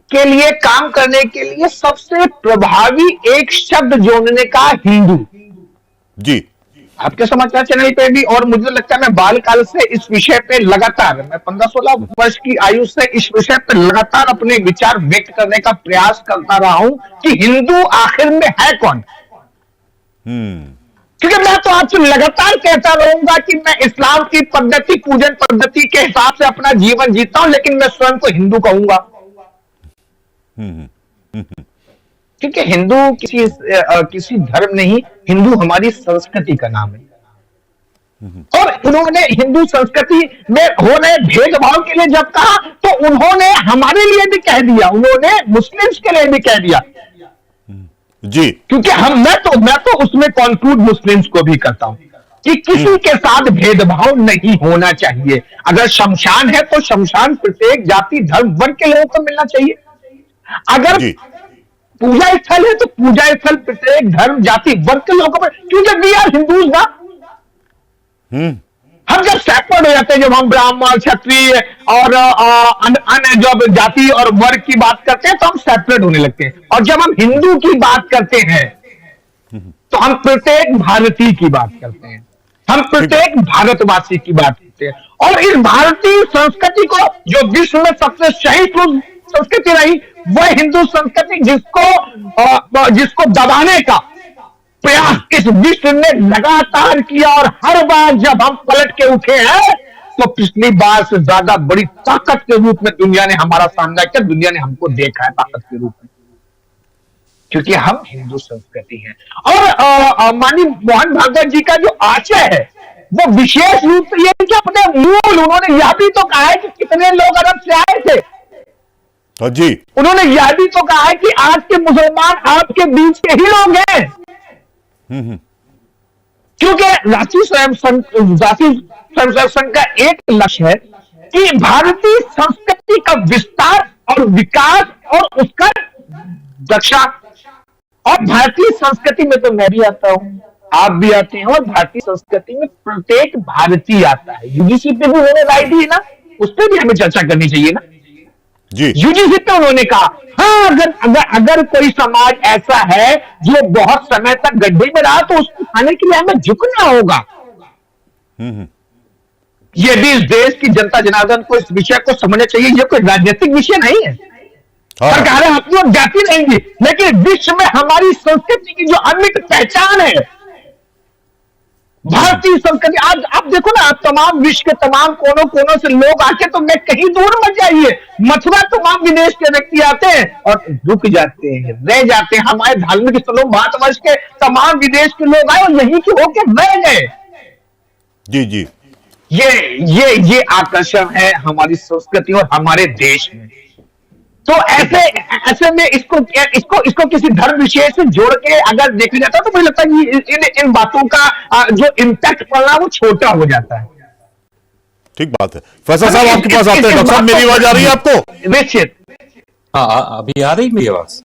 के लिए काम करने के लिए सबसे प्रभावी एक शब्द जोड़ने का हिंदू। जी। आपके समाचार चैनल पे भी, और मुझे लगता है मैं बालकाल से इस विषय पे लगातार, मैं 15-16 वर्ष की आयु से इस विषय पे लगातार अपने विचार व्यक्त करने का प्रयास करता रहा हूं कि हिंदू आखिर में है कौन। क्योंकि मैं तो आपसे लगातार कहता रहूंगा कि मैं इस्लाम की पद्धति, पूजन पद्धति के हिसाब से अपना जीवन जीता हूं, लेकिन मैं स्वयं को हिंदू कहूंगा। क्योंकि हिंदू किसी धर्म नहीं, हिंदू हमारी संस्कृति का नाम है। और उन्होंने हिंदू संस्कृति में हो रहे भेदभाव के लिए जब कहा, तो उन्होंने हमारे लिए भी कह दिया, उन्होंने मुस्लिम्स के लिए भी कह दिया जी। क्योंकि मैं तो उसमें कॉन्क्लूड मुस्लिम्स को भी करता हूं कि किसी के साथ भेदभाव नहीं होना चाहिए। अगर शमशान है तो शमशान प्रत्येक जाति धर्म वर्ग के लोगों को मिलना चाहिए। अगर पूजा स्थल है तो पूजा स्थल प्रत्येक धर्म जाति वर्ग के लोगों को, क्योंकि वी आर हिंदूज ना। हम जब सेपरेट हो जाते हैं, जब हम ब्राह्मण क्षत्रिय और अन्य जब जाति और वर्ग की बात करते हैं तो हम सेपरेट होने लगते हैं, और जब हम हिंदू की बात करते हैं तो हम प्रत्येक भारतीय की बात करते हैं, हम प्रत्येक भारतवासी की बात करते हैं। और इस भारतीय संस्कृति को, जो विश्व में सबसे सहिष्णु संस्कृति रही, वह हिंदू संस्कृति जिसको दबाने का प्रयास इस विश्व ने लगातार किया, और हर बार जब हम पलट के उठे हैं तो पिछली बार से ज्यादा बड़ी ताकत के रूप में दुनिया ने हमारा सामना किया, दुनिया ने हमको देखा है ताकत के रूप में, क्योंकि हम हिंदू संस्कृति हैं। और माननीय मोहन भागवत जी का जो आशय है वो विशेष रूप से यह कि अपने मूल, उन्होंने यह भी तो कहा है कि कितने लोग अरब से आए थे। जी। उन्होंने यह भी तो कहा है कि आज के मुसलमान आपके बीच के ही लोग हैं। क्योंकि राष्ट्रीय स्वयं सेवक संघ का एक लक्ष्य है कि भारतीय संस्कृति का विस्तार और विकास और उसका रक्षा। और भारतीय संस्कृति में तो मैं भी आता हूं, आप भी आते हैं, और भारतीय संस्कृति में प्रत्येक भारतीय आता है। यूजीसी पे भी उन्होंने राय दी है ना, उस पर भी हमें चर्चा करनी चाहिए ना जी। यूजीसी पे उन्होंने कहा, हाँ, अगर कोई समाज ऐसा है जो बहुत समय तक गड्ढे में रहा तो उसको खाने के लिए हमें झुकना होगा। ये भी इस देश की जनता जनार्दन को इस विषय को समझना चाहिए। ये कोई राजनीतिक विषय नहीं है। सरकारें अपनी ओर जाती रहेंगी, लेकिन विश्व में हमारी संस्कृति की जो अमिट पहचान है, भारतीय संस्कृति, आज आप देखो ना, आप तमाम विश्व के तमाम कोनों कोनों से लोग आके, तो मैं कहीं दूर मत जाइए, मथुरा तमाम विदेश के व्यक्ति आते हैं और रुक जाते हैं, रह जाते हैं। हमारे धार्मिक स्थलों भारतवर्ष के तमाम विदेश के लोग आए और यहीं के होके रह गए। जी जी। ये आकर्षण है हमारी संस्कृति और हमारे देश में। तो ऐसे में इसको किसी धर्म विशेष से जोड़ के अगर देखा जाता है तो मुझे लगता है कि इन बातों का जो इम्पैक्ट पड़ना वो छोटा हो जाता है। ठीक बात है। फैसल साहब आपके पास आते हैं। डॉक्टर साहब, मेरी आवाज आ रही है आपको? निश्चित। हाँ, अभी आ रही मेरी आवाज।